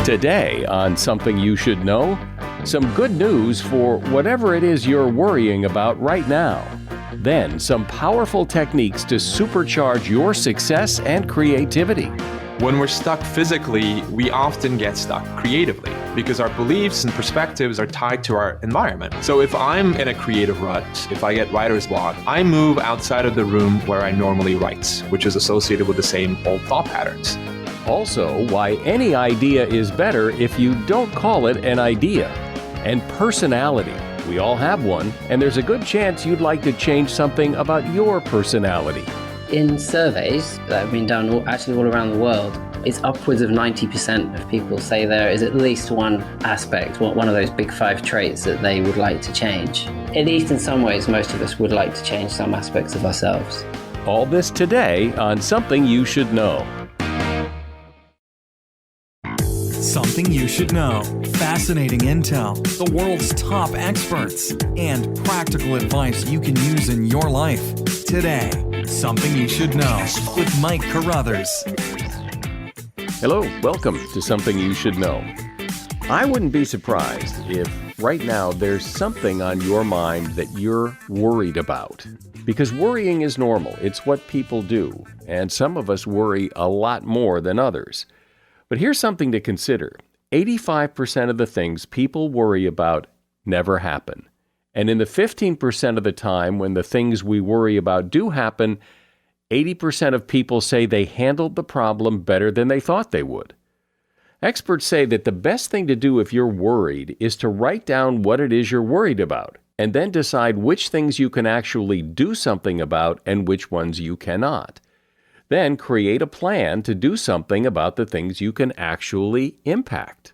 Today on Something You Should Know, some good news for whatever it is you're worrying about right now. Then some powerful techniques to supercharge your success and creativity. When we're stuck physically, we often get stuck creatively because our beliefs and perspectives are tied to our environment. So if I'm in a creative rut, if I get writer's block, I move outside of the room where I normally write, which is associated with the same old thought patterns. Also, why any idea is better if you don't call it an idea. And personality. We all have one, and there's a good chance you'd like to change something about your personality. In surveys that have been done actually all around the world, it's upwards of 90% of people say there is at least one aspect, one of those big 5 traits that they would like to change. At least in some ways, most of us would like to change some aspects of ourselves. All this today on Something You Should Know. Something you should know. Fascinating intel, the world's top experts, and practical advice you can use in your life. Today, Something You Should Know with Mike Carruthers. Hello, welcome to Something You Should Know. I wouldn't be surprised if right now there's something on your mind that you're worried about. Because worrying is normal. It's what people do. And some of us worry a lot more than others. But here's something to consider. 85% of the things people worry about never happen. And in the 15% of the time when the things we worry about do happen, 80% of people say they handled the problem better than they thought they would. Experts say that the best thing to do if you're worried is to write down what it is you're worried about, and then decide which things you can actually do something about and which ones you cannot. Then create a plan to do something about the things you can actually impact.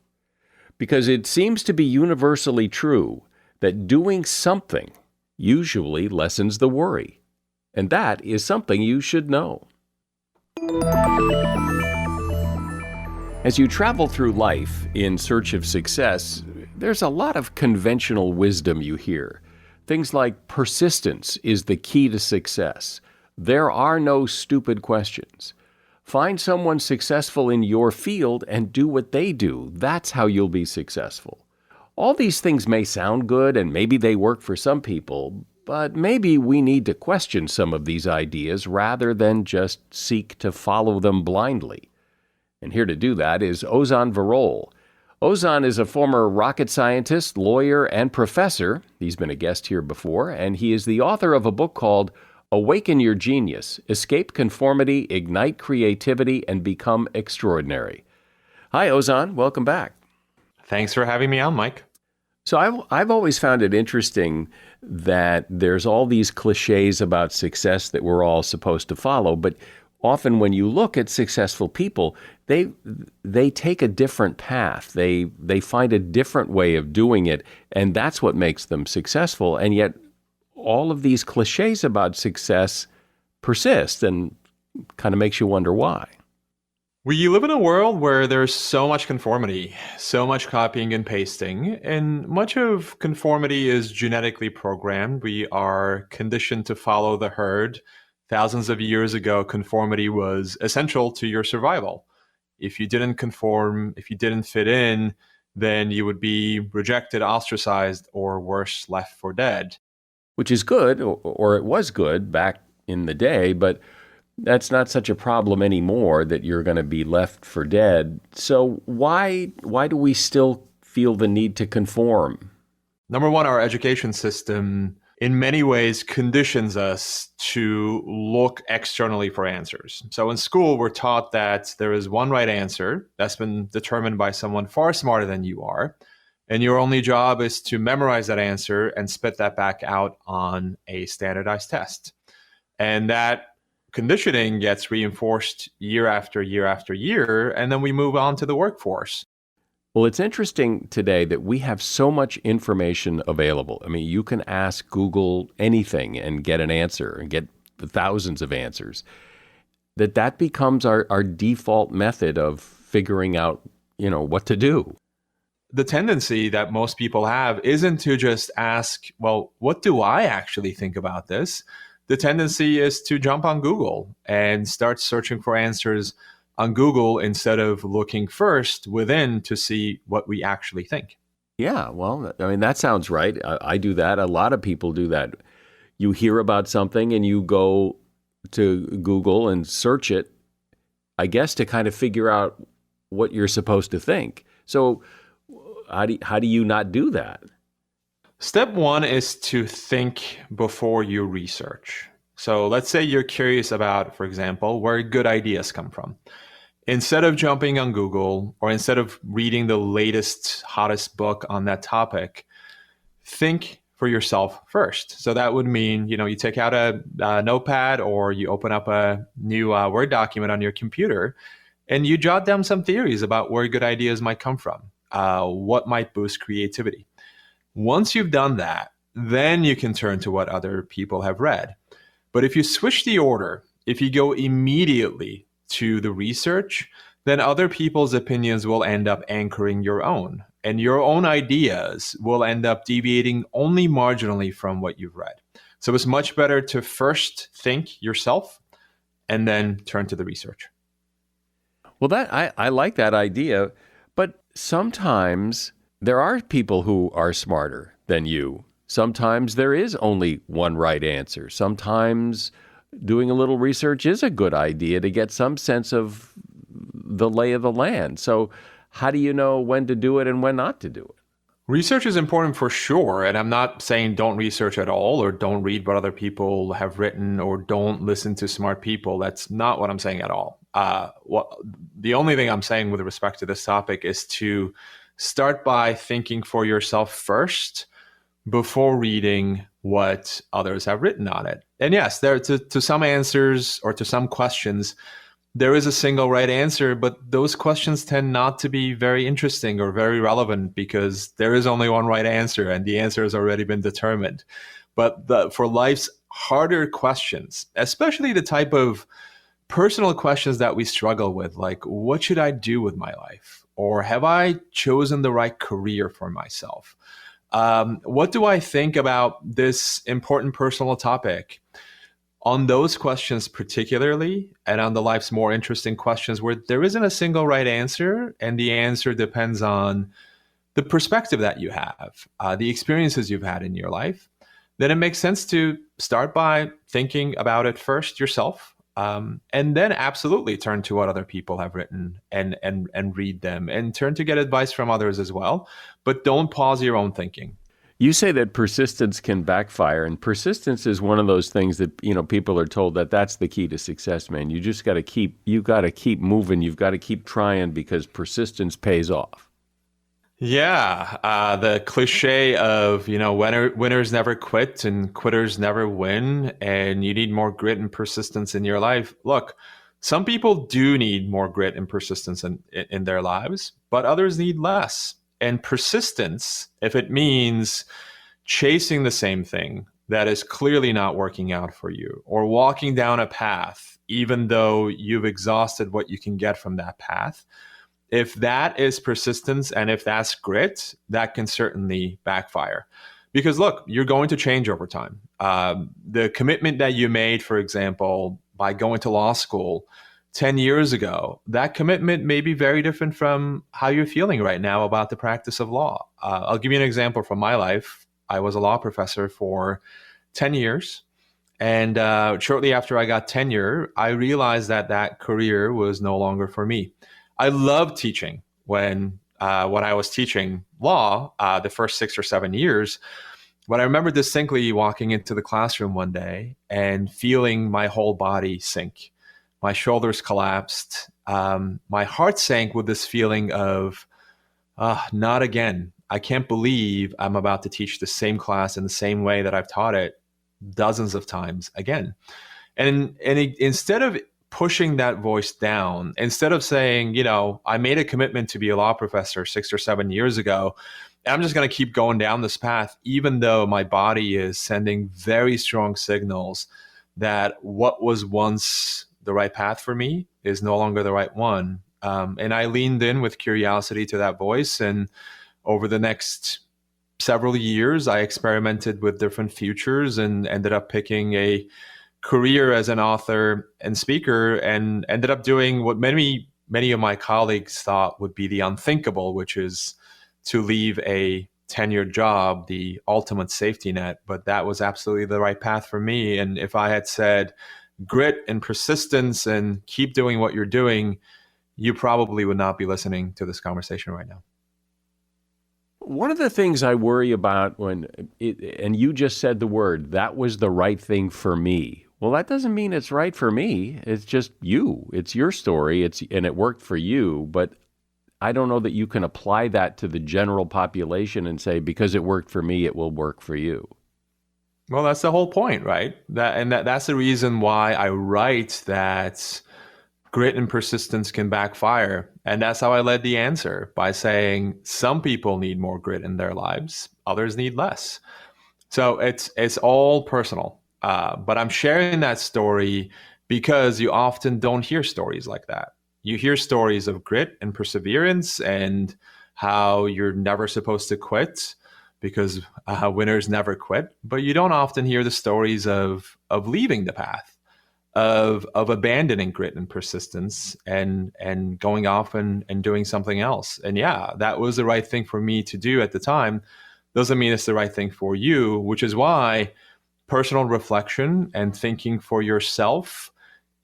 Because it seems to be universally true that doing something usually lessens the worry. And that is something you should know. As you travel through life in search of success, there's a lot of conventional wisdom you hear. Things like persistence is the key to success. There are no stupid questions. Find someone successful in your field and do what they do. That's how you'll be successful. All these things may sound good and maybe they work for some people, but maybe we need to question some of these ideas rather than just seek to follow them blindly. And here to do that is Ozan Varol. Ozan is a former rocket scientist, lawyer, and professor. He's been a guest here before, and he is the author of a book called Awaken Your Genius, Escape Conformity, Ignite Creativity, and Become Extraordinary. Hi, Ozan. Welcome back. Thanks for having me on, Mike. So I've always found it interesting that there's all these cliches about success that we're all supposed to follow, but often when you look at successful people, they take a different path. They find a different way of doing it, and that's what makes them successful. And yet all of these cliches about success persist and kind of makes you wonder why. We live in a world where there's so much conformity, so much copying and pasting, and much of conformity is genetically programmed. We are conditioned to follow the herd. Thousands of years ago, conformity was essential to your survival. If you didn't conform, if you didn't fit in, then you would be rejected, ostracized, or worse, left for dead. Which is good, or it was good back in the day, but that's not such a problem anymore that you're going to be left for dead. So why do we still feel the need to conform? Number one, our education system in many ways conditions us to look externally for answers. So in school, we're taught that there is one right answer that's been determined by someone far smarter than you are. And your only job is to memorize that answer and spit that back out on a standardized test. And that conditioning gets reinforced year after year after year, and then we move on to the workforce. Well, it's interesting today that we have so much information available. I mean, you can ask Google anything and get an answer and get thousands of answers. That becomes our default method of figuring out, what to do. The tendency that most people have isn't to just ask, well, what do I actually think about this? The tendency is to jump on Google and start searching for answers on Google instead of looking first within to see what we actually think. Yeah, well, I mean, that sounds right. I do that. A lot of people do that. You hear about something and you go to Google and search it, I guess, to kind of figure out what you're supposed to think. So how do you not do that? Step one is to think before you research. So let's say you're curious about, for example, where good ideas come from. Instead of jumping on Google or instead of reading the latest, hottest book on that topic, think for yourself first. So that would mean, you take out a notepad or you open up a new Word document on your computer and you jot down some theories about where good ideas might come from, what might boost creativity. Once you've done that, then you can turn to what other people have read. But if you switch the order, if you go immediately to the research, then other people's opinions will end up anchoring your own. And your own ideas will end up deviating only marginally from what you've read. So it's much better to first think yourself and then turn to the research. Well, I like that idea, but sometimes there are people who are smarter than you. Sometimes there is only one right answer. Sometimes doing a little research is a good idea to get some sense of the lay of the land. So how do you know when to do it and when not to do it? Research is important for sure. And I'm not saying don't research at all or don't read what other people have written or don't listen to smart people. That's not what I'm saying at all. The only thing I'm saying with respect to this topic is to start by thinking for yourself first before reading what others have written on it. And yes, there to some answers or to some questions, there is a single right answer, but those questions tend not to be very interesting or very relevant because there is only one right answer and the answer has already been determined. But for life's harder questions, especially the type of personal questions that we struggle with, like what should I do with my life? Or have I chosen the right career for myself? What do I think about this important personal topic? On those questions particularly, and on the life's more interesting questions where there isn't a single right answer, and the answer depends on the perspective that you have, the experiences you've had in your life, then it makes sense to start by thinking about it first yourself, and then absolutely turn to what other people have written and read them, and turn to get advice from others as well. But don't pause your own thinking. You say that persistence can backfire, and persistence is one of those things that, people are told that that's the key to success, man. You just got to keep moving. You've got to keep trying because persistence pays off. Yeah. The cliche of, winners never quit and quitters never win, and you need more grit and persistence in your life. Look, some people do need more grit and persistence in their lives, but others need less. And persistence, if it means chasing the same thing that is clearly not working out for you, or walking down a path, even though you've exhausted what you can get from that path, if that is persistence and if that's grit, that can certainly backfire. Because look, you're going to change over time. The commitment that you made, for example, by going to law school 10 years ago, that commitment may be very different from how you're feeling right now about the practice of law. I'll give you an example from my life. I was a law professor for 10 years. And shortly after I got tenure, I realized that career was no longer for me. I loved teaching when I was teaching law the first 6 or 7 years. But I remember distinctly walking into the classroom one day and feeling my whole body sink. My shoulders collapsed. My heart sank with this feeling of, not again. I can't believe I'm about to teach the same class in the same way that I've taught it dozens of times again. And instead of pushing that voice down, instead of saying, I made a commitment to be a law professor 6 or 7 years ago, and I'm just going to keep going down this path, even though my body is sending very strong signals that what was once the right path for me is no longer the right one. And I leaned in with curiosity to that voice. And over the next several years, I experimented with different futures and ended up picking a career as an author and speaker, and ended up doing what many many of my colleagues thought would be the unthinkable, which is to leave a tenured job, the ultimate safety net. But that was absolutely the right path for me. And if I had said grit and persistence and keep doing what you're doing, you probably would not be listening to this conversation right now. One of the things I worry about and you just said the word, that was the right thing for me. Well, that doesn't mean it's right for me. It's just you. It's your story. And it worked for you. But I don't know that you can apply that to the general population and say, because it worked for me, it will work for you. Well, that's the whole point, right? That's the reason why I write that grit and persistence can backfire. And that's how I led the answer, by saying some people need more grit in their lives, others need less. So it's all personal. But I'm sharing that story because you often don't hear stories like that. You hear stories of grit and perseverance and how you're never supposed to quit because winners never quit. But you don't often hear the stories of leaving the path, of abandoning grit and persistence and going off and doing something else. And yeah, that was the right thing for me to do at the time. Doesn't mean it's the right thing for you, which is why personal reflection and thinking for yourself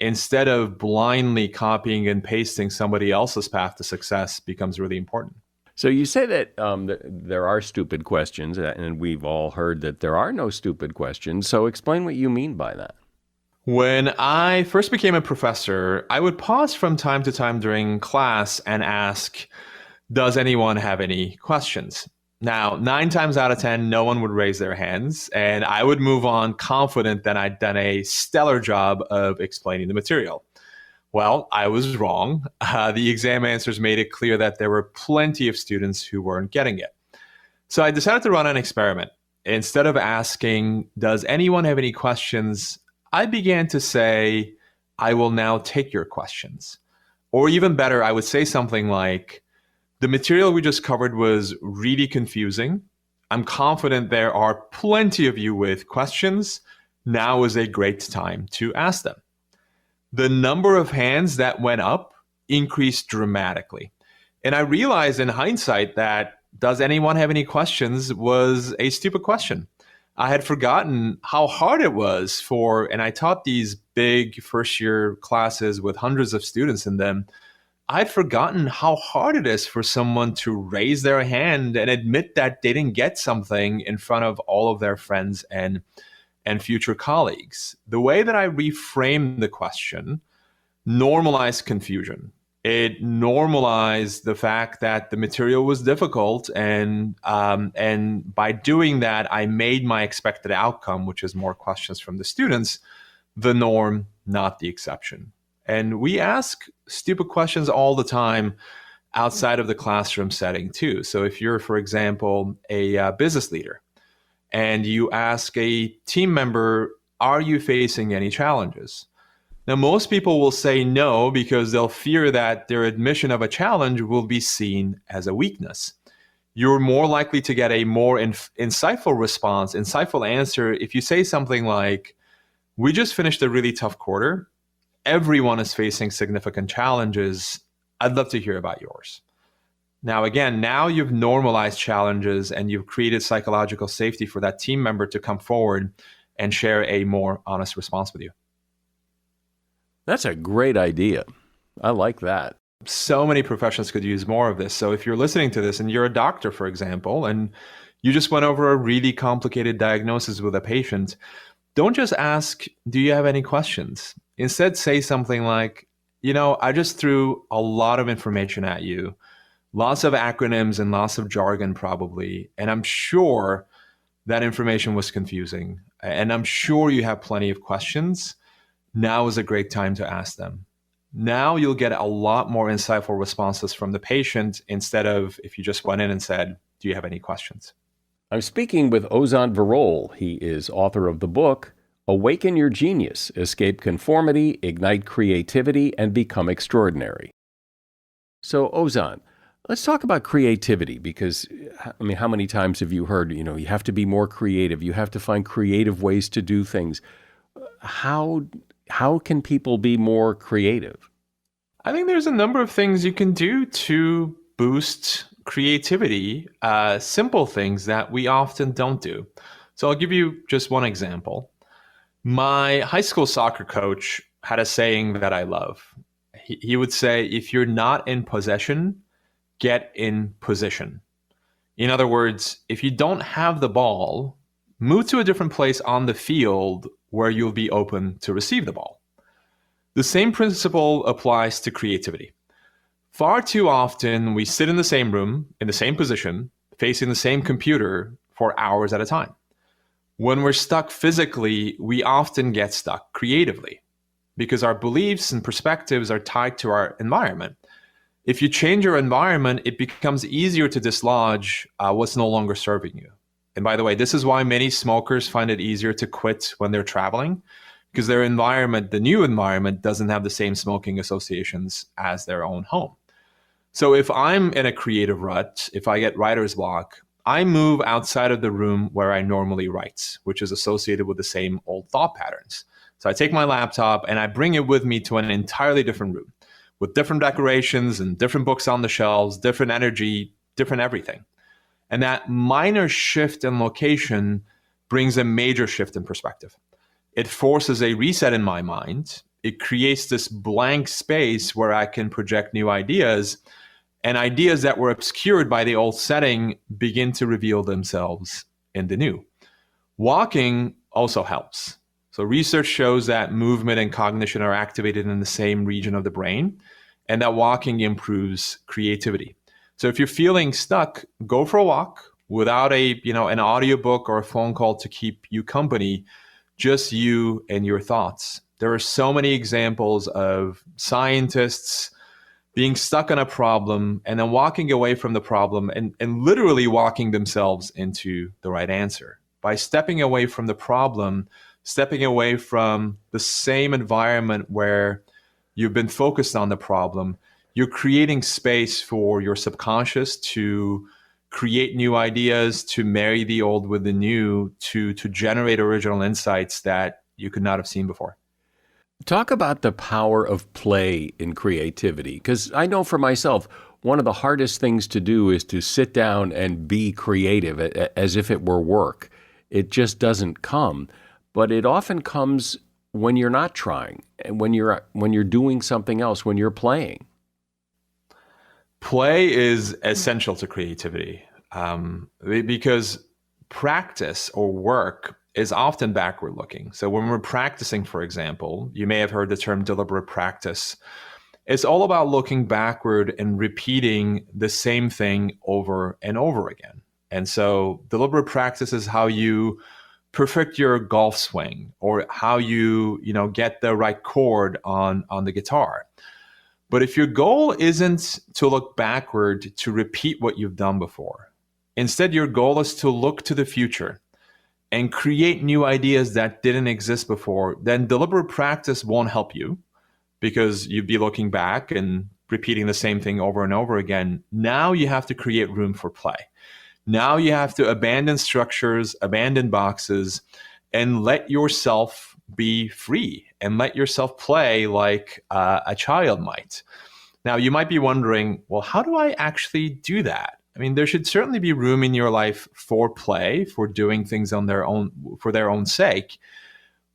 instead of blindly copying and pasting somebody else's path to success becomes really important. So you say that there are stupid questions, and we've all heard that there are no stupid questions. So explain what you mean by that. When I first became a professor, I would pause from time to time during class and ask, does anyone have any questions? Now, 9 times out of 10, no one would raise their hands, and I would move on confident that I'd done a stellar job of explaining the material. Well, I was wrong. The exam answers made it clear that there were plenty of students who weren't getting it. So I decided to run an experiment. Instead of asking, does anyone have any questions, I began to say, I will now take your questions. Or even better, I would say something like, the material we just covered was really confusing. I'm confident there are plenty of you with questions. Now is a great time to ask them. The number of hands that went up increased dramatically. And I realized in hindsight that does anyone have any questions was a stupid question. I had forgotten how hard it was and I taught these big first year classes with hundreds of students in them. I'd forgotten how hard it is for someone to raise their hand and admit that they didn't get something in front of all of their friends and future colleagues. The way that I reframed the question normalized confusion. It normalized the fact that the material was difficult, and by doing that, I made my expected outcome, which is more questions from the students, the norm, not the exception. And we ask stupid questions all the time outside of the classroom setting too. So if you're, for example, a business leader and you ask a team member, are you facing any challenges? Now, most people will say no because they'll fear that their admission of a challenge will be seen as a weakness. You're more likely to get a more insightful response, insightful answer if you say something like, we just finished a really tough quarter. Everyone is facing significant challenges. I'd love to hear about yours. Now, again, now you've normalized challenges and you've created psychological safety for that team member to come forward and share a more honest response with you. That's a great idea. I like that. So many professions could use more of this. So if you're listening to this and you're a doctor, for example, and you just went over a really complicated diagnosis with a patient, don't just ask, do you have any questions? Instead, say something like, I just threw a lot of information at you, lots of acronyms and lots of jargon probably, and I'm sure that information was confusing, and I'm sure you have plenty of questions. Now is a great time to ask them. Now you'll get a lot more insightful responses from the patient instead of if you just went in and said, do you have any questions? I'm speaking with Ozan Varol. He is author of the book, Awaken Your Genius, Escape Conformity, Ignite Creativity, and Become Extraordinary. So, Ozan, let's talk about creativity because, how many times have you heard, you have to be more creative. You have to find creative ways to do things. How can people be more creative? I think there's a number of things you can do to boost creativity, simple things that we often don't do. So I'll give you just one example. My high school soccer coach had a saying that I love. He would say, if you're not in possession, get in position. In other words, if you don't have the ball, move to a different place on the field where you'll be open to receive the ball. The same principle applies to creativity. Far too often, we sit in the same room, in the same position, facing the same computer for hours at a time. When we're stuck physically, we often get stuck creatively because our beliefs and perspectives are tied to our environment. If you change your environment, it becomes easier to dislodge what's no longer serving you. And by the way, this is why many smokers find it easier to quit when they're traveling, because their environment, the new environment, doesn't have the same smoking associations as their own home. So if I'm in a creative rut, if I get writer's block, I move outside of the room where I normally write, which is associated with the same old thought patterns. So I take my laptop and I bring it with me to an entirely different room with different decorations and different books on the shelves, different energy, different everything. And that minor shift in location brings a major shift in perspective. It forces a reset in my mind. It creates this blank space where I can project new ideas, and ideas that were obscured by the old setting begin to reveal themselves in the new. Walking also helps. So research shows that movement and cognition are activated in the same region of the brain, and that walking improves creativity. So if you're feeling stuck, go for a walk without an audiobook or a phone call to keep you company, just you and your thoughts. There are so many examples of scientists being stuck on a problem and then walking away from the problem and literally walking themselves into the right answer. By stepping away from the problem, stepping away from the same environment where you've been focused on the problem, you're creating space for your subconscious to create new ideas, to marry the old with the new, to generate original insights that you could not have seen before. Talk about the power of play in creativity, because I know for myself, one of the hardest things to do is to sit down and be creative as if it were work. It just doesn't come, but it often comes when you're not trying, and when you're doing something else, when you're playing. Play is essential to creativity because practice or work is often backward looking. So when we're practicing, for example, you may have heard the term deliberate practice. It's all about looking backward and repeating the same thing over and over again. And so deliberate practice is how you perfect your golf swing, or how you get the right chord on the guitar. But if your goal isn't to look backward to repeat what you've done before, instead your goal is to look to the future and create new ideas that didn't exist before, then deliberate practice won't help you, because you'd be looking back and repeating the same thing over and over again. Now you have to create room for play. Now you have to abandon structures, abandon boxes, and let yourself be free and let yourself play like a child might. Now, you might be wondering, well, how do I actually do that? I mean, there should certainly be room in your life for play, for doing things on their own, for their own sake.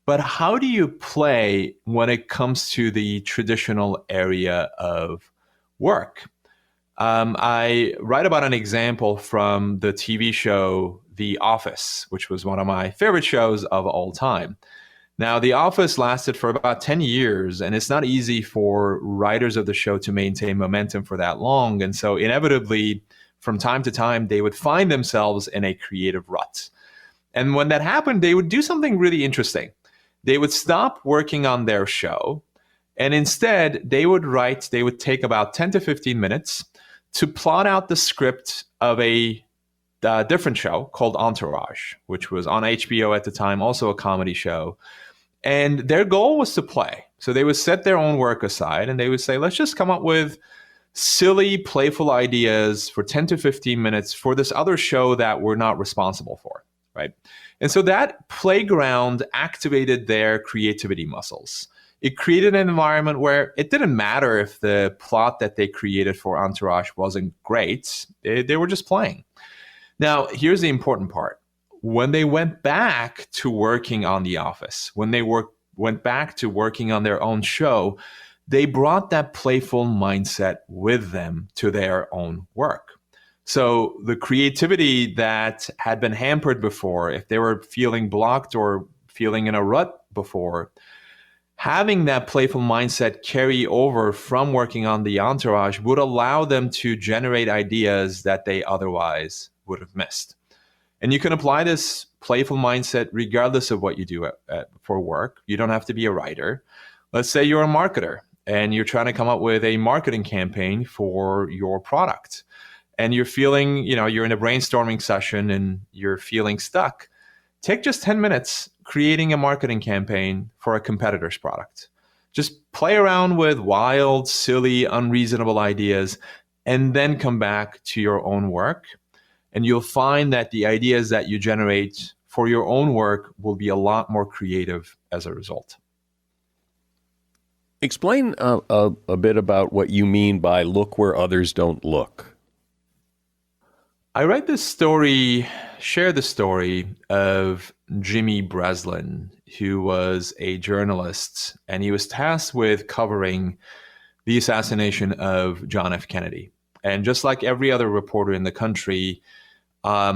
But how do you play when it comes to the traditional area of work? I write about an example from the TV show The Office, which was one of my favorite shows of all time. Now, The Office lasted for about 10 years, and it's not easy for writers of the show to maintain momentum for that long. And so inevitably, from time to time, they would find themselves in a creative rut. And when that happened, they would do something really interesting. They would stop working on their show, and instead they would take about 10 to 15 minutes to plot out the script of a different show called Entourage, which was on HBO at the time, also a comedy show. And their goal was to play. So they would set their own work aside and they would say, let's just come up with silly, playful ideas for 10 to 15 minutes for this other show that we're not responsible for, right? And so that playground activated their creativity muscles. it created an environment where it didn't matter if the plot that they created for Entourage wasn't great. They were just playing. Now, here's the important part. When they went back to working on The Office, when they went back to working on their own show, they brought that playful mindset with them to their own work. So the creativity that had been hampered before, if they were feeling blocked or feeling in a rut before, having that playful mindset carry over from working on The Entourage would allow them to generate ideas that they otherwise would have missed. And you can apply this playful mindset regardless of what you do for work. You don't have to be a writer. Let's say you're a marketer and you're trying to come up with a marketing campaign for your product. And you're feeling, you're in a brainstorming session and you're feeling stuck. Take just 10 minutes creating a marketing campaign for a competitor's product. Just play around with wild, silly, unreasonable ideas, and then come back to your own work. And you'll find that the ideas that you generate for your own work will be a lot more creative as a result. Explain a bit about what you mean by look where others don't look. I share the story of Jimmy Breslin, who was a journalist, and he was tasked with covering the assassination of John F. Kennedy. And just like every other reporter in the country,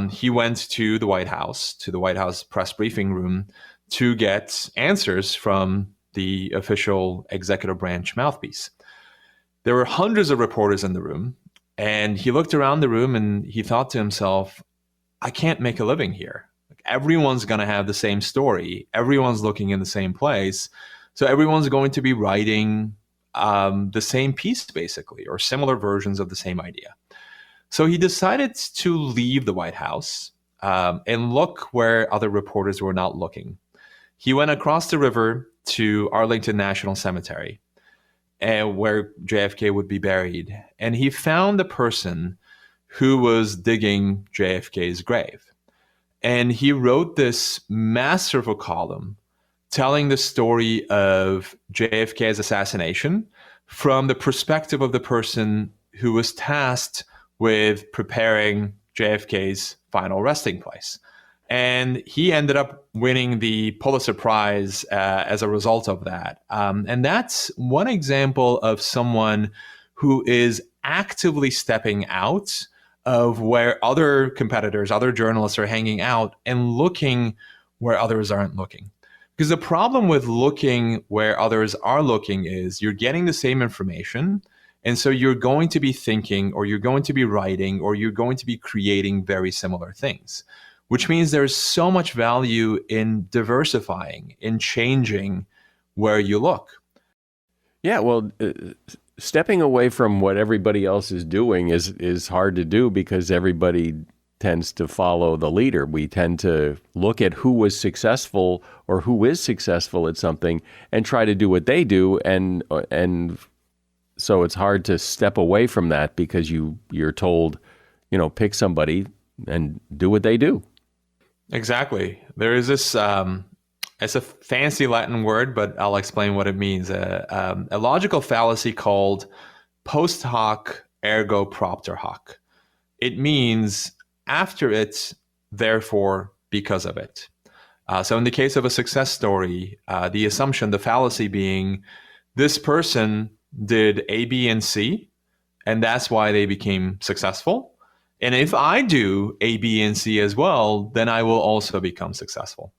he went to the White House press briefing room to get answers from the official executive branch mouthpiece. There were hundreds of reporters in the room, and he looked around the room and he thought to himself, I can't make a living here. Everyone's going to have the same story. Everyone's looking in the same place. So everyone's going to be writing the same piece, basically, or similar versions of the same idea. So he decided to leave the White House and look where other reporters were not looking. He went across the river to Arlington National Cemetery, where JFK would be buried. And he found the person who was digging JFK's grave. And he wrote this masterful column telling the story of JFK's assassination from the perspective of the person who was tasked with preparing JFK's final resting place. And he ended up winning the Pulitzer Prize as a result of that. And that's one example of someone who is actively stepping out of where other competitors, other journalists are hanging out and looking where others aren't looking. Because the problem with looking where others are looking is you're getting the same information. And so you're going to be thinking, or you're going to be writing, or you're going to be creating very similar things, which means there's so much value in diversifying, in changing where you look. Yeah, well, stepping away from what everybody else is doing is hard to do because everybody tends to follow the leader. We tend to look at who was successful or who is successful at something and try to do what they do, and so it's hard to step away from that because you're told, pick somebody and do what they do. Exactly. There is this, it's a fancy Latin word, but I'll explain what it means. A logical fallacy called post hoc ergo propter hoc. It means after it, therefore because of it. So in the case of a success story, the assumption, the fallacy being this person did A, B, and C, and that's why they became successful. And if I do A, B, and C as well, then I will also become successful.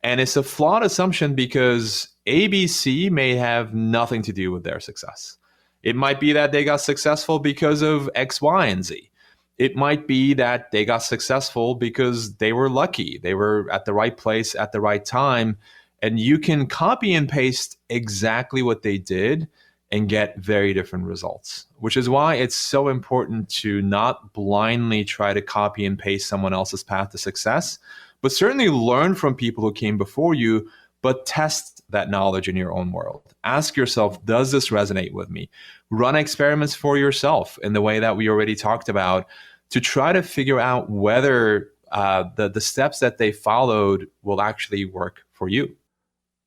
And it's a flawed assumption because A, B, C may have nothing to do with their success. It might be that they got successful because of X, Y, and Z. It might be that they got successful because they were lucky. They were at the right place at the right time. And you can copy and paste exactly what they did and get very different results, which is why it's so important to not blindly try to copy and paste someone else's path to success, but certainly learn from people who came before you, but test that knowledge in your own world. Ask yourself, does this resonate with me? Run experiments for yourself in the way that we already talked about to try to figure out whether the steps that they followed will actually work for you.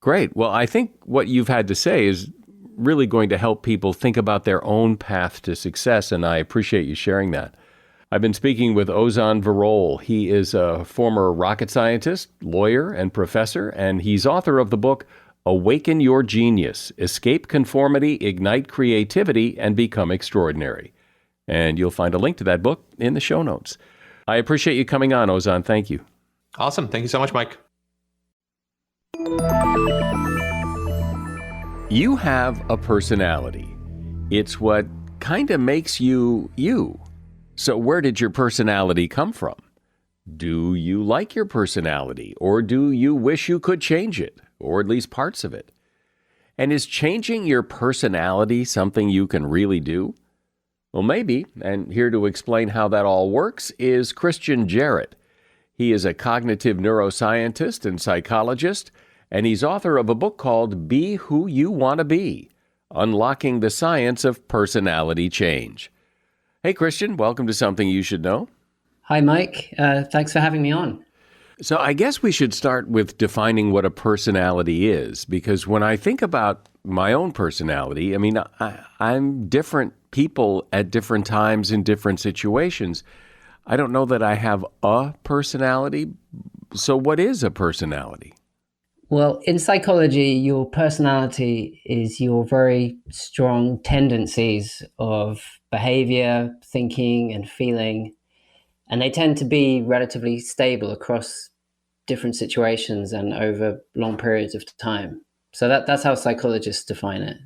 Great. Well, I think what you've had to say is really going to help people think about their own path to success, and I appreciate you sharing that. I've been speaking with Ozan Varol. He is a former rocket scientist, lawyer, and professor, and he's author of the book, Awaken Your Genius, Escape Conformity, Ignite Creativity, and Become Extraordinary. And you'll find a link to that book in the show notes. I appreciate you coming on, Ozan. Thank you. Awesome. Thank you so much, Mike. You have a personality. It's what kind of makes you you. So where did your personality come from? Do you like your personality, or do you wish you could change it, or at least parts of it? And is changing your personality something you can really do? Well, maybe, and here to explain how that all works is Christian Jarrett. He is a cognitive neuroscientist and psychologist, and he's author of a book called Be Who You Want to Be, Unlocking the Science of Personality Change. Hey, Christian, welcome to Something You Should Know. Hi, Mike. Thanks for having me on. So I guess we should start with defining what a personality is, because when I think about my own personality, I mean, I'm different people at different times in different situations. I don't know that I have a personality. So what is a personality? Well, in psychology, your personality is your very strong tendencies of behavior, thinking, and feeling. And they tend to be relatively stable across different situations and over long periods of time. So that's how psychologists define it.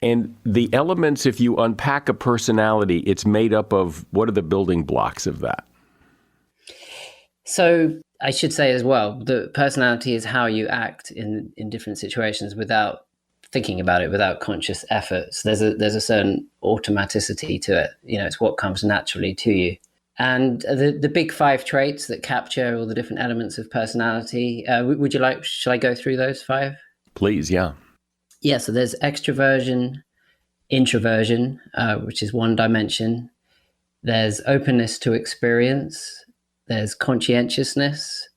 And the elements, if you unpack a personality, it's made up of, what are the building blocks of that? So I should say as well, the personality is how you act in different situations without thinking about it, without conscious effort. So there's a certain automaticity to it. You know, it's what comes naturally to you. And the big 5 traits that capture all the different elements of personality, shall I go through those 5? Please, yeah. Yeah, so there's extroversion, introversion, which is one dimension. There's openness to experience. There's conscientiousness.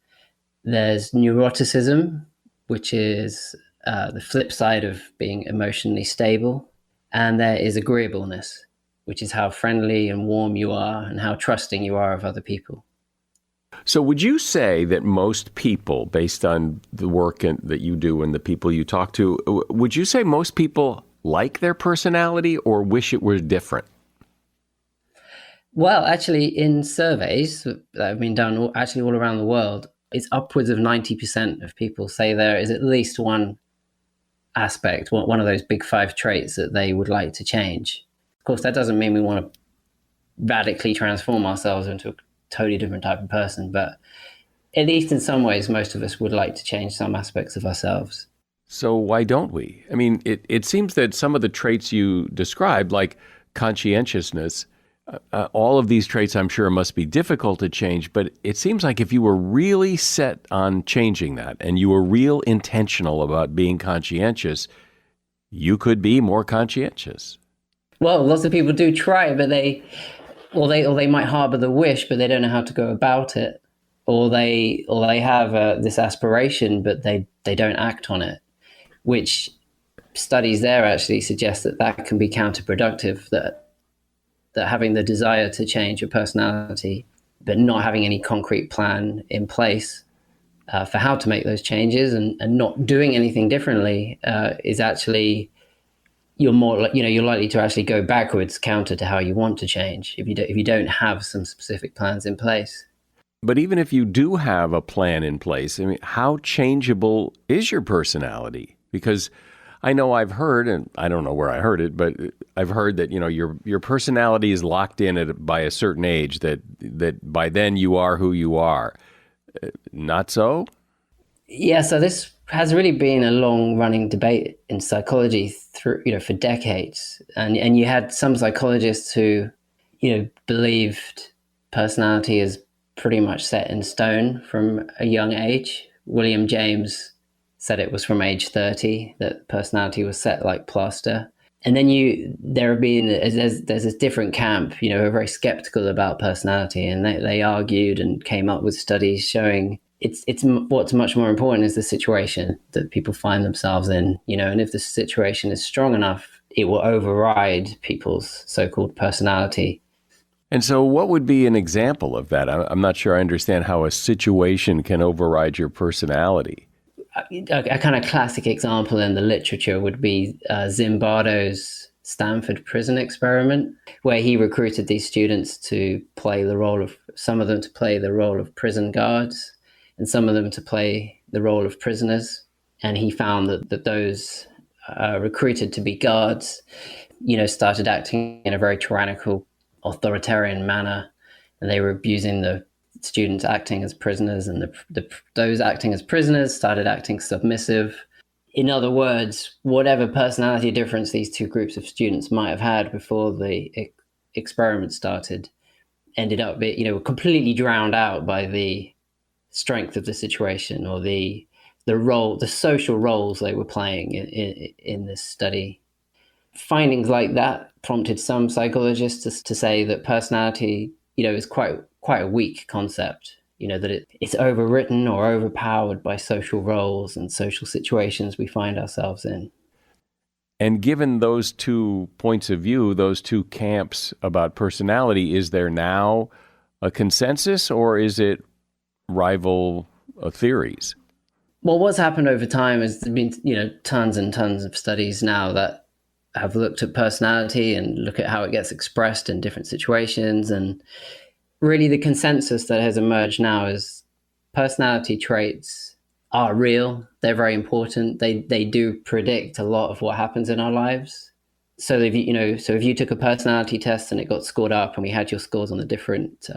There's neuroticism, which is the flip side of being emotionally stable. And there is agreeableness, which is how friendly and warm you are and how trusting you are of other people. So would you say that most people, based on the work that you do and the people you talk to, would you say most people like their personality or wish it were different? Well, actually, in surveys that have been done all around the world, it's upwards of 90% of people say there is at least one aspect, one of those big 5 traits that they would like to change. Of course, that doesn't mean we want to radically transform ourselves into a totally different type of person, but at least in some ways, most of us would like to change some aspects of ourselves. So why don't we? I mean, it seems that some of the traits you described, like conscientiousness, all of these traits I'm sure must be difficult to change, but it seems like if you were really set on changing that and you were real intentional about being conscientious, you could be more conscientious. Well, lots of people do try, but they might harbor the wish, but they don't know how to go about it, or they have this aspiration, but they don't act on it, which studies there actually suggest that can be counterproductive. That having the desire to change your personality, but not having any concrete plan in place for how to make those changes and not doing anything differently is actually. You're likely to actually go backwards counter to how you want to change if you don't have some specific plans in place. But even if you do have a plan in place, I mean, how changeable is your personality? Because I know I've heard, and I don't know where I heard it, but I've heard that, your personality is locked in by a certain age, that by then you are who you are. Not so? Yeah, so this has really been a long-running debate in psychology for decades, and you had some psychologists who, believed personality is pretty much set in stone from a young age. William James said it was from age 30 that personality was set like plaster. And then there's this different camp, who are very skeptical about personality, and they argued and came up with studies showing what's much more important is the situation that people find themselves in, and if the situation is strong enough, it will override people's so-called personality. And so what would be an example of that? I'm not sure I understand how a situation can override your personality. A kind of classic example in the literature would be Zimbardo's Stanford prison experiment, where he recruited these students to play some of them to play the role of prison guards and some of them to play the role of prisoners. And he found that those recruited to be guards, started acting in a very tyrannical, authoritarian manner, and they were abusing the students acting as prisoners, and those acting as prisoners started acting submissive. In other words, whatever personality difference these two groups of students might have had before the experiment started ended up being, completely drowned out by the strength of the situation or the social roles they were playing in this study. Findings like that prompted some psychologists to say that personality, is quite a weak concept, that it's overwritten or overpowered by social roles and social situations we find ourselves in. And given those two points of view, those two camps about personality, is there now a consensus or is it rival theories? Well, what's happened over time is there's been, tons and tons of studies now that have looked at personality and look at how it gets expressed in different situations. And really the consensus that has emerged now is personality traits are real. They're very important. They do predict a lot of what happens in our lives. So if you took a personality test and it got scored up and we had your scores on the different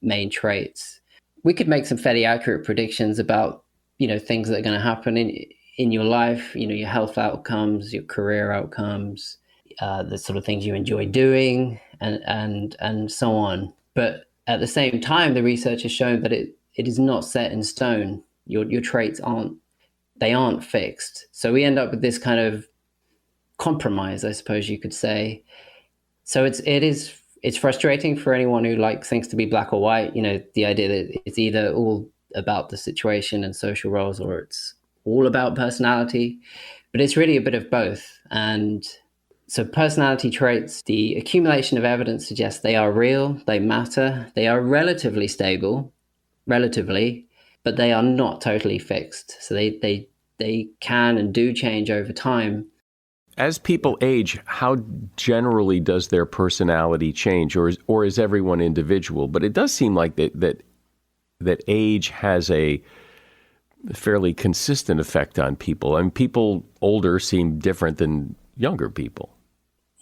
main traits, we could make some fairly accurate predictions about, things that are going to happen in your life, your health outcomes, your career outcomes, the sort of things you enjoy doing, and so on. But at the same time, the research has shown that it is not set in stone. Your traits aren't fixed. So we end up with this kind of compromise, I suppose you could say. So it's frustrating for anyone who likes things to be black or white. The idea that it's either all about the situation and social roles or it's all about personality, but it's really a bit of both. And so personality traits, the accumulation of evidence suggests they are real, they matter, they are relatively stable, but they are not totally fixed. So they can and do change over time. As people age, how generally does their personality change, or is everyone individual? But it does seem like that age has a fairly consistent effect on people. And people older seem different than younger people.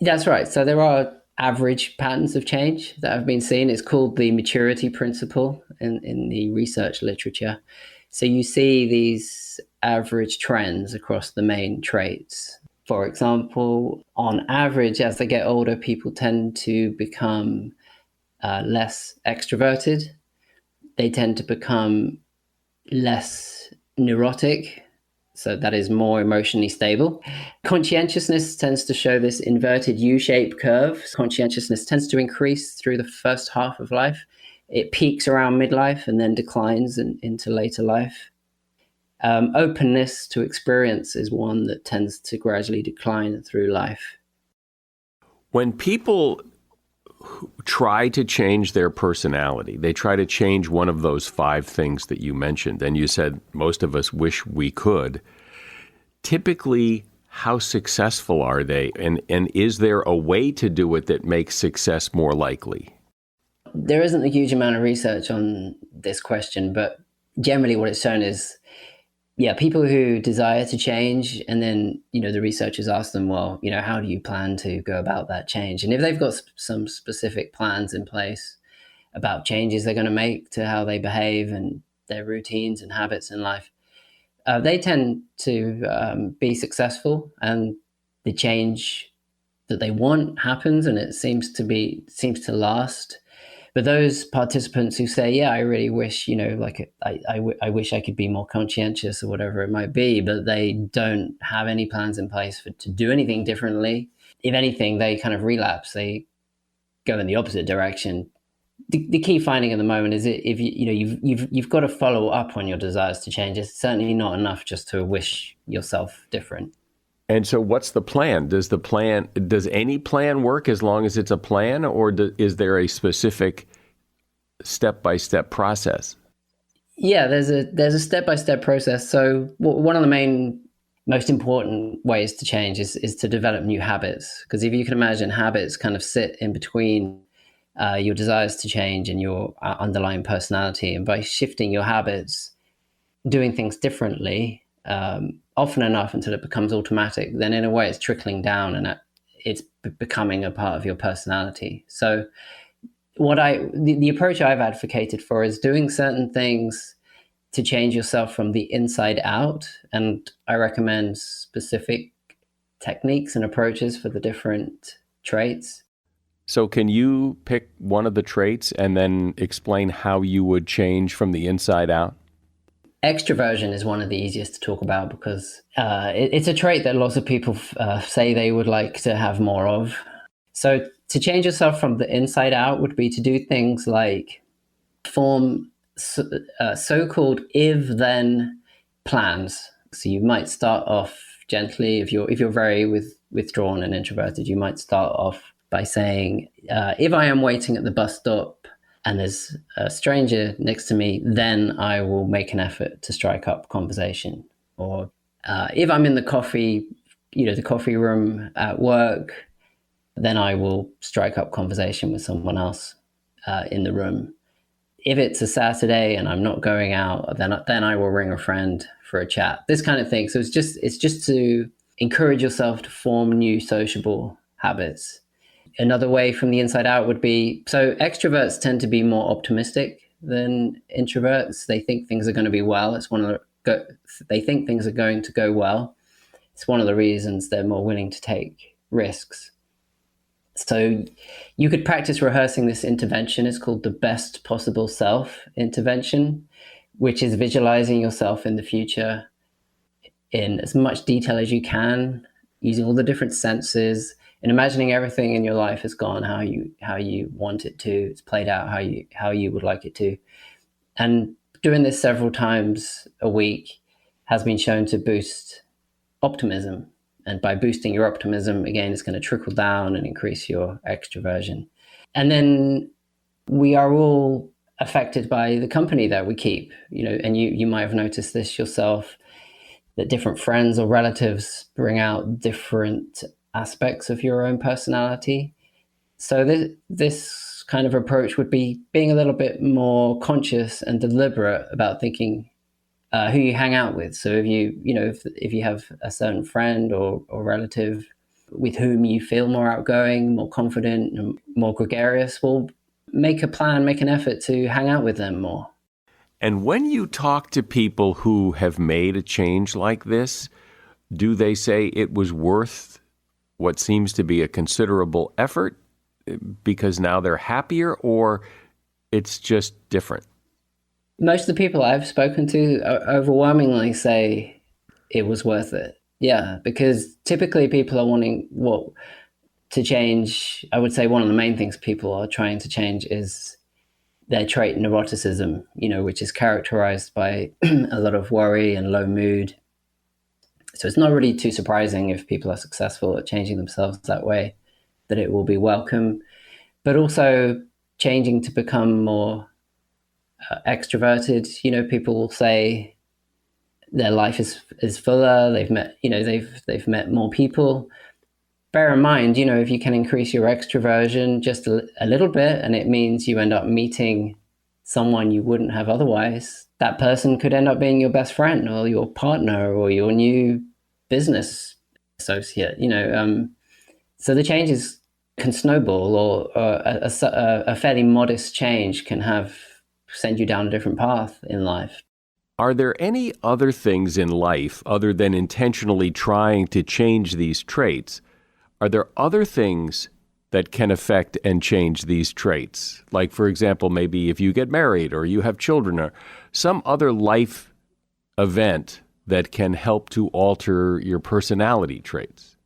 That's right. So there are average patterns of change that have been seen. It's called the maturity principle in the research literature. So you see these average trends across the main traits. For example, on average, as they get older, people tend to become less extroverted. They tend to become less neurotic, so that is more emotionally stable. Conscientiousness tends to show this inverted U-shaped curve. Conscientiousness tends to increase through the first half of life. It peaks around midlife and then declines into later life. Openness to experience is one that tends to gradually decline through life. When people try to change their personality, they try to change one of those 5 things that you mentioned, and you said most of us wish we could. Typically, how successful are they? And is there a way to do it that makes success more likely? There isn't a huge amount of research on this question, but generally what it's shown is, people who desire to change, and then, the researchers ask them, well, how do you plan to go about that change? And if they've got some specific plans in place about changes they're going to make to how they behave and their routines and habits in life, they tend to be successful, and the change that they want happens, and it seems to last. But those participants who say, I really wish, I wish I could be more conscientious or whatever it might be, but they don't have any plans in place to do anything differently. If anything, they kind of relapse. They go in the opposite direction, the key finding at the moment is if you've got to follow up on your desires to change. It's certainly not enough just to wish yourself different. And so what's the plan? Does any plan work as long as it's a plan, or is there a specific step-by-step process? Yeah, there's a step-by-step process. So one of the most important ways to change is to develop new habits. Because if you can imagine, habits kind of sit in between your desires to change and your underlying personality. And by shifting your habits, doing things differently, often enough until it becomes automatic, then in a way it's trickling down and it's becoming a part of your personality. So the approach I've advocated for is doing certain things to change yourself from the inside out. And I recommend specific techniques and approaches for the different traits. So can you pick one of the traits and then explain how you would change from the inside out? Extroversion is one of the easiest to talk about because it's a trait that lots of people say they would like to have more of. So to change yourself from the inside out would be to do things like form so-called if-then plans. So you might start off gently. If you're very withdrawn and introverted, you might start off by saying, if I am waiting at the bus stop and there's a stranger next to me, then I will make an effort to strike up conversation. Or if I'm in the coffee room at work, then I will strike up conversation with someone else in the room. If it's a Saturday and I'm not going out, then I will ring a friend for a chat. This kind of thing. So it's just to encourage yourself to form new sociable habits. Another way from the inside out would be, so extroverts tend to be more optimistic than introverts. They think things are going to be well. They think things are going to go well. It's one of the reasons they're more willing to take risks. So you could practice rehearsing this intervention. It's called the best possible self intervention, which is visualizing yourself in the future in as much detail as you can, using all the different senses, and imagining everything in your life has gone how you want it to. It's played out how you would like it to. And doing this several times a week has been shown to boost optimism. And by boosting your optimism, again, it's going to trickle down and increase your extroversion. And then we are all affected by the company that we keep, and you might have noticed this yourself, that different friends or relatives bring out different aspects of your own personality. So this kind of approach would be being a little bit more conscious and deliberate about thinking who you hang out with. So if you have a certain friend or relative with whom you feel more outgoing, more confident, and more gregarious, well, make a plan, make an effort to hang out with them more. And when you talk to people who have made a change like this, do they say it was worth what seems to be a considerable effort because now they're happier, or it's just different? Most of the people I've spoken to overwhelmingly say it was worth it. Yeah, because typically people are wanting to change. I would say one of the main things people are trying to change is their trait neuroticism, which is characterized by a lot of worry and low mood. So it's not really too surprising if people are successful at changing themselves that way, that it will be welcome. But also changing to become more extroverted. People will say their life is fuller. They've met, they've met more people. Bear in mind, if you can increase your extroversion just a little bit, and it means you end up meeting someone you wouldn't have otherwise, that person could end up being your best friend or your partner or your new business associate. So the changes can snowball, or a fairly modest change can send you down a different path in life. Are there any other things in life other than intentionally trying to change these traits? Are there other things that can affect and change these traits? Like, for example, maybe if you get married or you have children or some other life event that can help to alter your personality traits?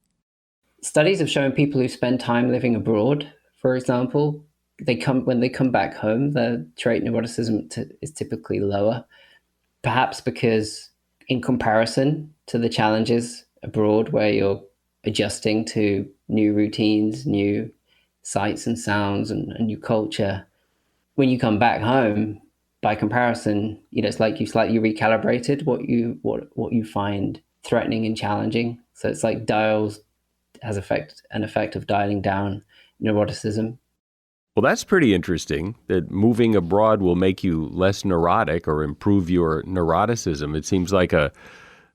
Studies have shown people who spend time living abroad, for example, when they come back home, their trait neuroticism is typically lower, perhaps because in comparison to the challenges abroad where you're adjusting to new routines, new sights and sounds and new culture, when you come back home, by comparison, it's like you slightly recalibrated what you find threatening and challenging. So it's like has an effect of dialing down neuroticism. Well, that's pretty interesting that moving abroad will make you less neurotic or improve your neuroticism. It seems like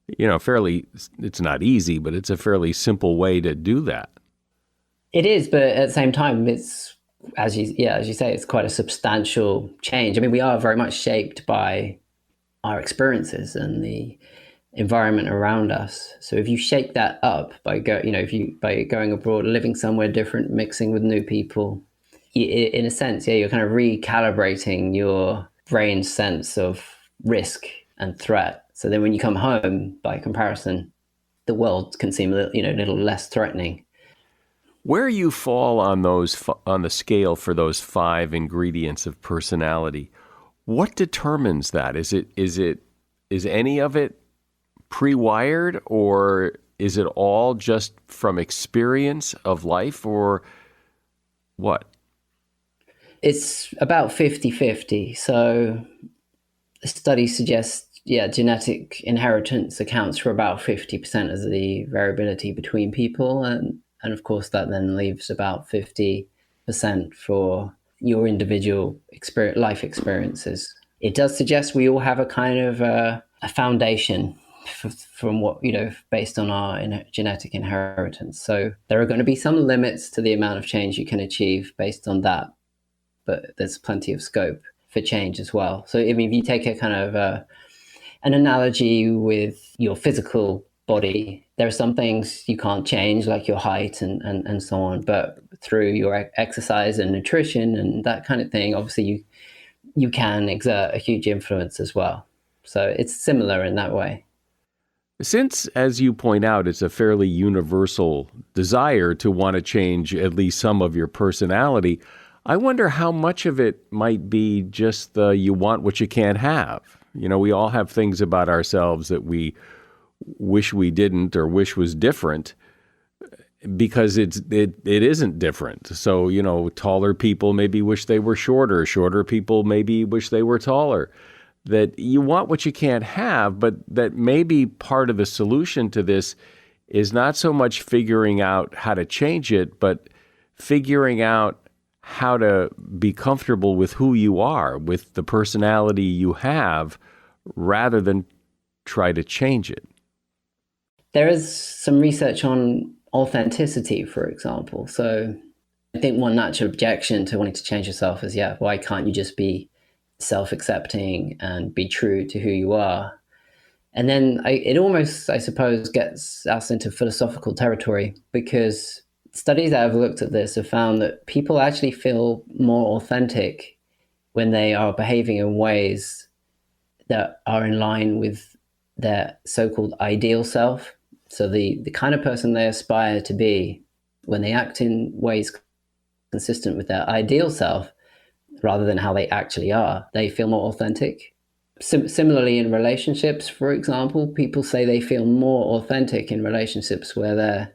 it's not easy, but it's a fairly simple way to do that. It is, but at the same time, it's, as you say, it's quite a substantial change. I mean, we are very much shaped by our experiences and the environment around us. So if you shake that up by going abroad, living somewhere different, mixing with new people, in a sense, you're kind of recalibrating your brain's sense of risk and threat. So then when you come home, by comparison, the world can seem a little less threatening. Where you fall on on the scale for those 5 ingredients of personality, what determines that? Is any of it pre-wired, or is it all just from experience of life, or what? It's about 50-50. So the study suggests, genetic inheritance accounts for about 50% of the variability between people. And of course, that then leaves about 50% for your individual life experiences. It does suggest we all have a kind of a foundation from what, based on our genetic inheritance. So there are going to be some limits to the amount of change you can achieve based on that, but there's plenty of scope for change as well. So, I mean, if you take a kind of an analogy with your physical body, there are some things you can't change, like your height and so on, but through your exercise and nutrition and that kind of thing, obviously you can exert a huge influence as well. So it's similar in that way. Since, as you point out, it's a fairly universal desire to want to change at least some of your personality, I wonder how much of it might be just you want what you can't have. We all have things about ourselves that we wish we didn't or wish was different because it isn't different. So, taller people maybe wish they were shorter. Shorter people maybe wish they were taller. That you want what you can't have, but that maybe part of the solution to this is not so much figuring out how to change it, but figuring out how to be comfortable with who you are, with the personality you have, rather than try to change it. There is some research on authenticity, for example. So I think one natural objection to wanting to change yourself is, why can't you just be self-accepting and be true to who you are? And then it almost, I suppose, gets us into philosophical territory, because studies that have looked at this have found that people actually feel more authentic when they are behaving in ways that are in line with their so-called ideal self. So the kind of person they aspire to be, when they act in ways consistent with their ideal self, rather than how they actually are, they feel more authentic. Similarly, in relationships, for example, people say they feel more authentic in relationships where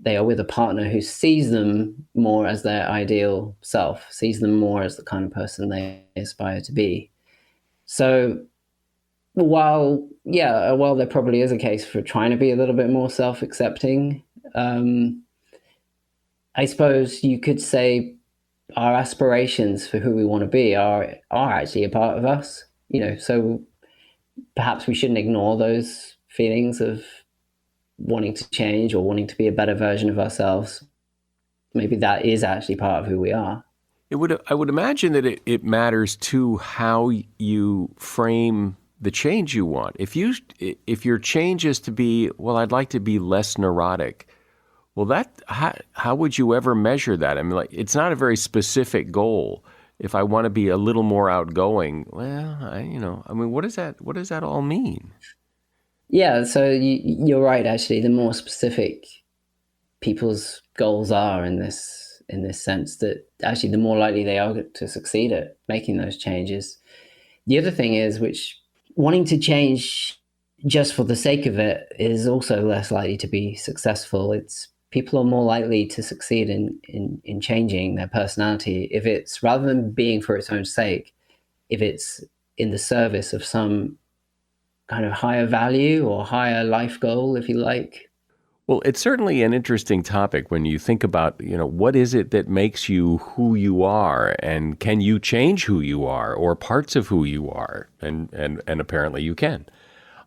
they are with a partner who sees them more as their ideal self, sees them more as the kind of person they aspire to be. So while there probably is a case for trying to be a little bit more self-accepting, I suppose you could say our aspirations for who we want to be are actually a part of us, so perhaps we shouldn't ignore those feelings of wanting to change or wanting to be a better version of ourselves. Maybe that is actually part of who we are. I would imagine that it matters too how you frame the change you want. If your change is to be, I'd like to be less neurotic. Well, how would you ever measure that? I mean, it's not a very specific goal. If I want to be a little more outgoing, what does that all mean? Yeah, so you're right. Actually, the more specific people's goals are in this in this sense that actually the more likely they are to succeed at making those changes. The other thing is, which wanting to change just for the sake of it is also less likely to be successful. It's people are more likely to succeed in changing their personality if it's, rather than being for its own sake, if it's in the service of some kind of higher value or higher life goal, if you like. Well, it's certainly an interesting topic when you think about, what is it that makes you who you are, and can you change who you are or parts of who you are? And apparently you can.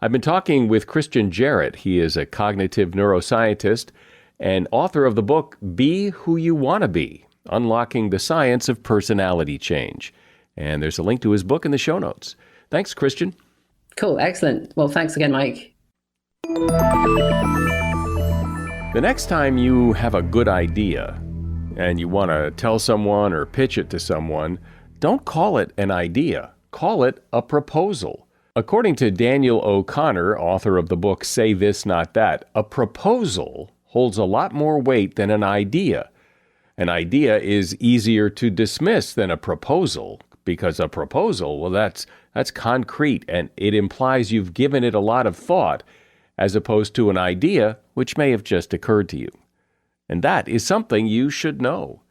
I've been talking with Christian Jarrett. He is a cognitive neuroscientist and author of the book, Be Who You Want to Be, Unlocking the Science of Personality Change. And there's a link to his book in the show notes. Thanks, Christian. Cool. Excellent. Well, thanks again, Mike. The next time you have a good idea and you want to tell someone or pitch it to someone, don't call it an idea. Call it a proposal. According to Daniel O'Connor, author of the book Say This, Not That, a proposal holds a lot more weight than an idea. An idea is easier to dismiss than a proposal, because a proposal, well, that's concrete, and it implies you've given it a lot of thought, as opposed to an idea which may have just occurred to you. And that is something you should know.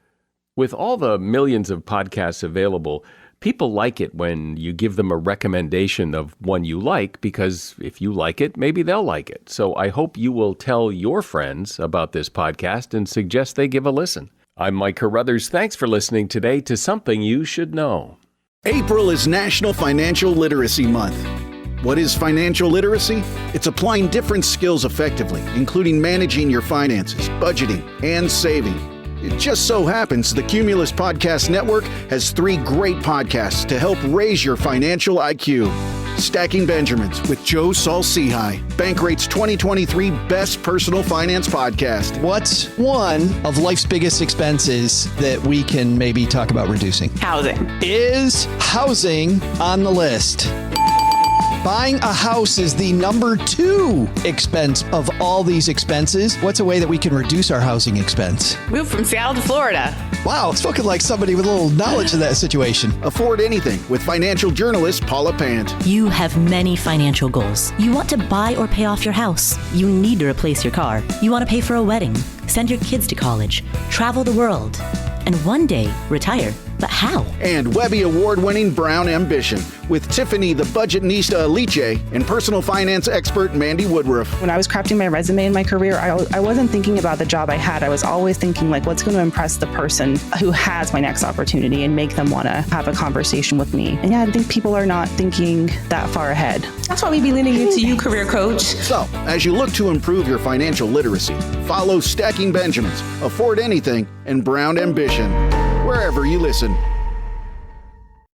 With all the millions of podcasts available, people like it when you give them a recommendation of one you like, because if you like it, maybe they'll like it. So I hope you will tell your friends about this podcast and suggest they give a listen. I'm Mike Carruthers. Thanks for listening today to Something You Should Know. April is National Financial Literacy Month. What is financial literacy? It's applying different skills effectively, including managing your finances, budgeting, and saving. It just so happens the Cumulus Podcast Network has 3 great podcasts to help raise your financial IQ. Stacking Benjamins with Joe Saul-Sehy, Bankrate's 2023 Best Personal Finance Podcast. What's one of life's biggest expenses that we can maybe talk about reducing? Housing. Is housing on the list? Buying a house is the number 2 expense of all these expenses. What's a way that we can reduce our housing expense? Moved from Seattle to Florida. Wow, spoken like somebody with a little knowledge of that situation. Afford Anything with financial journalist Paula Pant. You have many financial goals. You want to buy or pay off your house. You need to replace your car. You want to pay for a wedding, send your kids to college, travel the world, and one day retire. But how? And Webby Award-winning Brown Ambition with Tiffany the Budgetnista Aliche and personal finance expert Mandy Woodruff. When I was crafting my resume in my career, I wasn't thinking about the job I had. I was always thinking, what's going to impress the person who has my next opportunity and make them want to have a conversation with me. And I think people are not thinking that far ahead. That's why we be leaning into you, career coach. So, as you look to improve your financial literacy, follow Stacking Benjamins, Afford Anything, and Brown Ambition, wherever you listen.